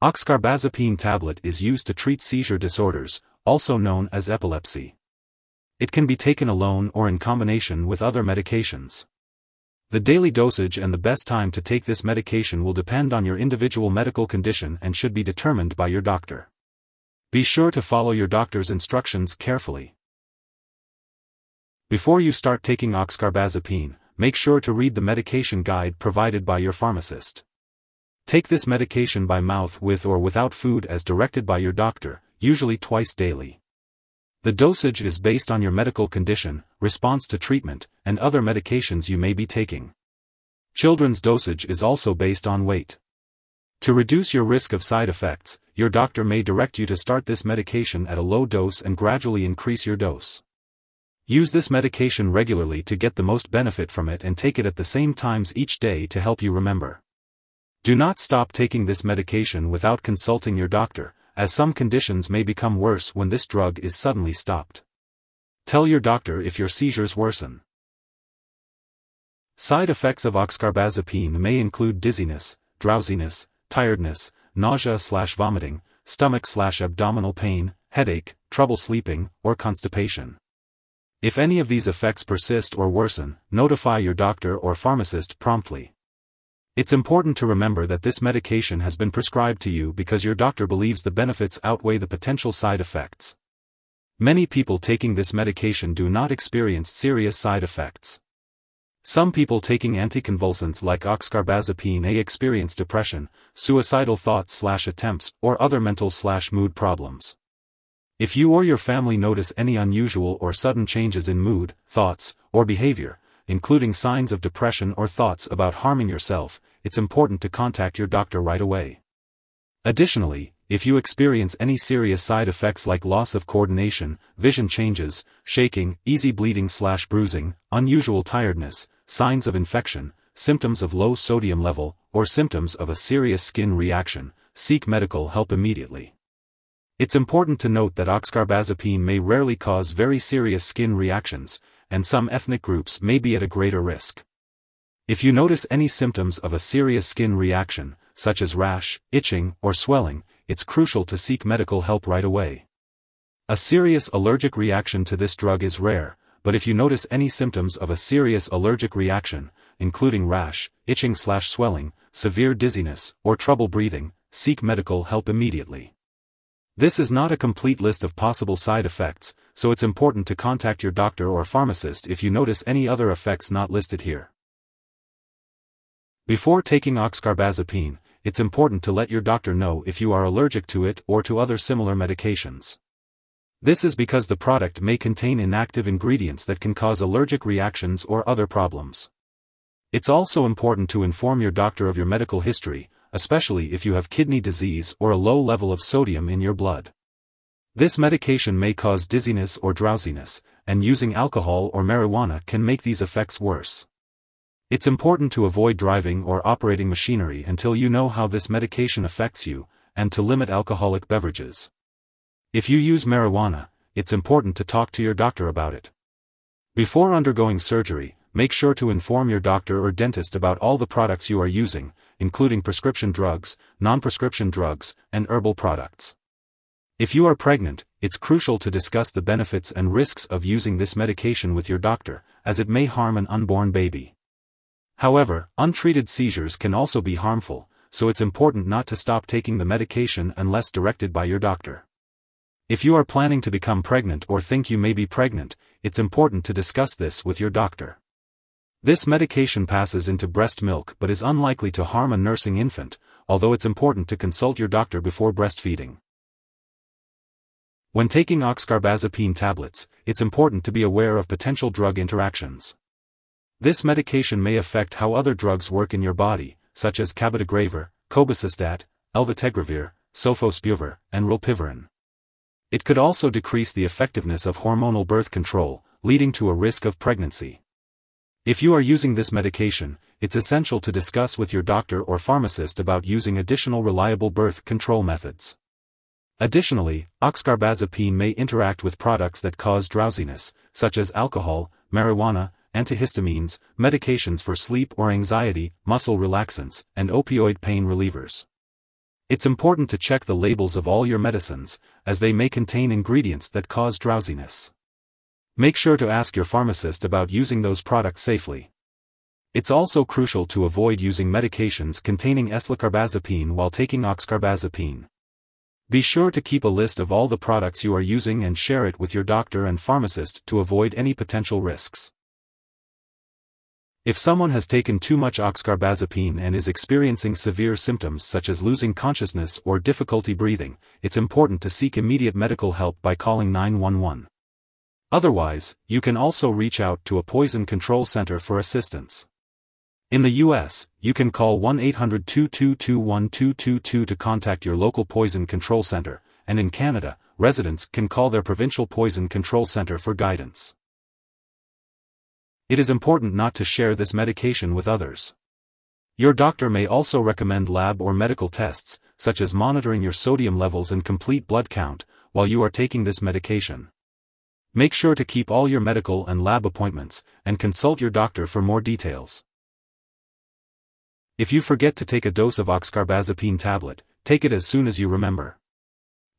Oxcarbazepine tablet is used to treat seizure disorders, also known as epilepsy. It can be taken alone or in combination with other medications. The daily dosage and the best time to take this medication will depend on your individual medical condition and should be determined by your doctor. Be sure to follow your doctor's instructions carefully. Before you start taking oxcarbazepine, make sure to read the medication guide provided by your pharmacist. Take this medication by mouth with or without food as directed by your doctor, usually twice daily. The dosage is based on your medical condition, response to treatment, and other medications you may be taking. Children's dosage is also based on weight. To reduce your risk of side effects, your doctor may direct you to start this medication at a low dose and gradually increase your dose. Use this medication regularly to get the most benefit from it and take it at the same times each day to help you remember. Do not stop taking this medication without consulting your doctor, as some conditions may become worse when this drug is suddenly stopped. Tell your doctor if your seizures worsen. Side effects of oxcarbazepine may include dizziness, drowsiness, tiredness, nausea/vomiting, stomach/abdominal pain, headache, trouble sleeping, or constipation. If any of these effects persist or worsen, notify your doctor or pharmacist promptly. It's important to remember that this medication has been prescribed to you because your doctor believes the benefits outweigh the potential side effects. Many people taking this medication do not experience serious side effects. Some people taking anticonvulsants like oxcarbazepine may experience depression, suicidal thoughts/attempts, or other mental/mood problems. If you or your family notice any unusual or sudden changes in mood, thoughts, or behavior, including signs of depression or thoughts about harming yourself, it's important to contact your doctor right away. Additionally, if you experience any serious side effects like loss of coordination, vision changes, shaking, easy bleeding/bruising, unusual tiredness, signs of infection, symptoms of low sodium level, or symptoms of a serious skin reaction, seek medical help immediately. It's important to note that oxcarbazepine may rarely cause very serious skin reactions, and some ethnic groups may be at a greater risk. If you notice any symptoms of a serious skin reaction, such as rash, itching, or swelling, it's crucial to seek medical help right away. A serious allergic reaction to this drug is rare, but if you notice any symptoms of a serious allergic reaction, including rash, itching/swelling, severe dizziness, or trouble breathing, seek medical help immediately. This is not a complete list of possible side effects, so it's important to contact your doctor or pharmacist if you notice any other effects not listed here. Before taking oxcarbazepine, it's important to let your doctor know if you are allergic to it or to other similar medications. This is because the product may contain inactive ingredients that can cause allergic reactions or other problems. It's also important to inform your doctor of your medical history, especially if you have kidney disease or a low level of sodium in your blood. This medication may cause dizziness or drowsiness, and using alcohol or marijuana can make these effects worse. It's important to avoid driving or operating machinery until you know how this medication affects you, and to limit alcoholic beverages. If you use marijuana, it's important to talk to your doctor about it. Before undergoing surgery, make sure to inform your doctor or dentist about all the products you are using, including prescription drugs, non-prescription drugs, and herbal products. If you are pregnant, it's crucial to discuss the benefits and risks of using this medication with your doctor, as it may harm an unborn baby. However, untreated seizures can also be harmful, so it's important not to stop taking the medication unless directed by your doctor. If you are planning to become pregnant or think you may be pregnant, it's important to discuss this with your doctor. This medication passes into breast milk but is unlikely to harm a nursing infant, although it's important to consult your doctor before breastfeeding. When taking oxcarbazepine tablets, it's important to be aware of potential drug interactions. This medication may affect how other drugs work in your body, such as cabotegravir, cobicistat, elvitegravir, sofosbuvir, and rilpivirine. It could also decrease the effectiveness of hormonal birth control, leading to a risk of pregnancy. If you are using this medication, it's essential to discuss with your doctor or pharmacist about using additional reliable birth control methods. Additionally, oxcarbazepine may interact with products that cause drowsiness, such as alcohol, marijuana, antihistamines, medications for sleep or anxiety, muscle relaxants, and opioid pain relievers. It's important to check the labels of all your medicines, as they may contain ingredients that cause drowsiness. Make sure to ask your pharmacist about using those products safely. It's also crucial to avoid using medications containing Oxcarbazepine while taking Oxcarbazepine. Be sure to keep a list of all the products you are using and share it with your doctor and pharmacist to avoid any potential risks. If someone has taken too much Oxcarbazepine and is experiencing severe symptoms such as losing consciousness or difficulty breathing, it's important to seek immediate medical help by calling 911. Otherwise, you can also reach out to a poison control center for assistance. In the US, you can call 1-800-222-1222 to contact your local poison control center, and in Canada, residents can call their provincial poison control center for guidance. It is important not to share this medication with others. Your doctor may also recommend lab or medical tests, such as monitoring your sodium levels and complete blood count, while you are taking this medication. Make sure to keep all your medical and lab appointments, and consult your doctor for more details. If you forget to take a dose of Oxcarbazepine tablet, take it as soon as you remember.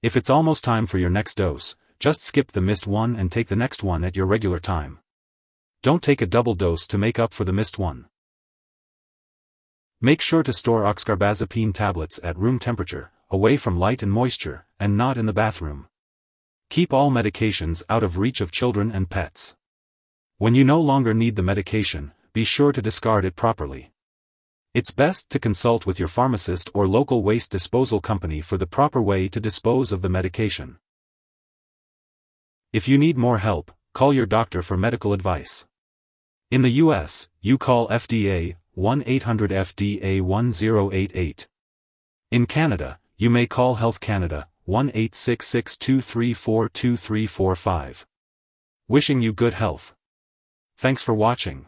If it's almost time for your next dose, just skip the missed one and take the next one at your regular time. Don't take a double dose to make up for the missed one. Make sure to store Oxcarbazepine tablets at room temperature, away from light and moisture, and not in the bathroom. Keep all medications out of reach of children and pets. When you no longer need the medication, be sure to discard it properly. It's best to consult with your pharmacist or local waste disposal company for the proper way to dispose of the medication. If you need more help, call your doctor for medical advice. In the US, you call FDA, 1-800-FDA-1088. In Canada, you may call Health Canada, 1-866-234-2345. Wishing you good health. Thanks for watching.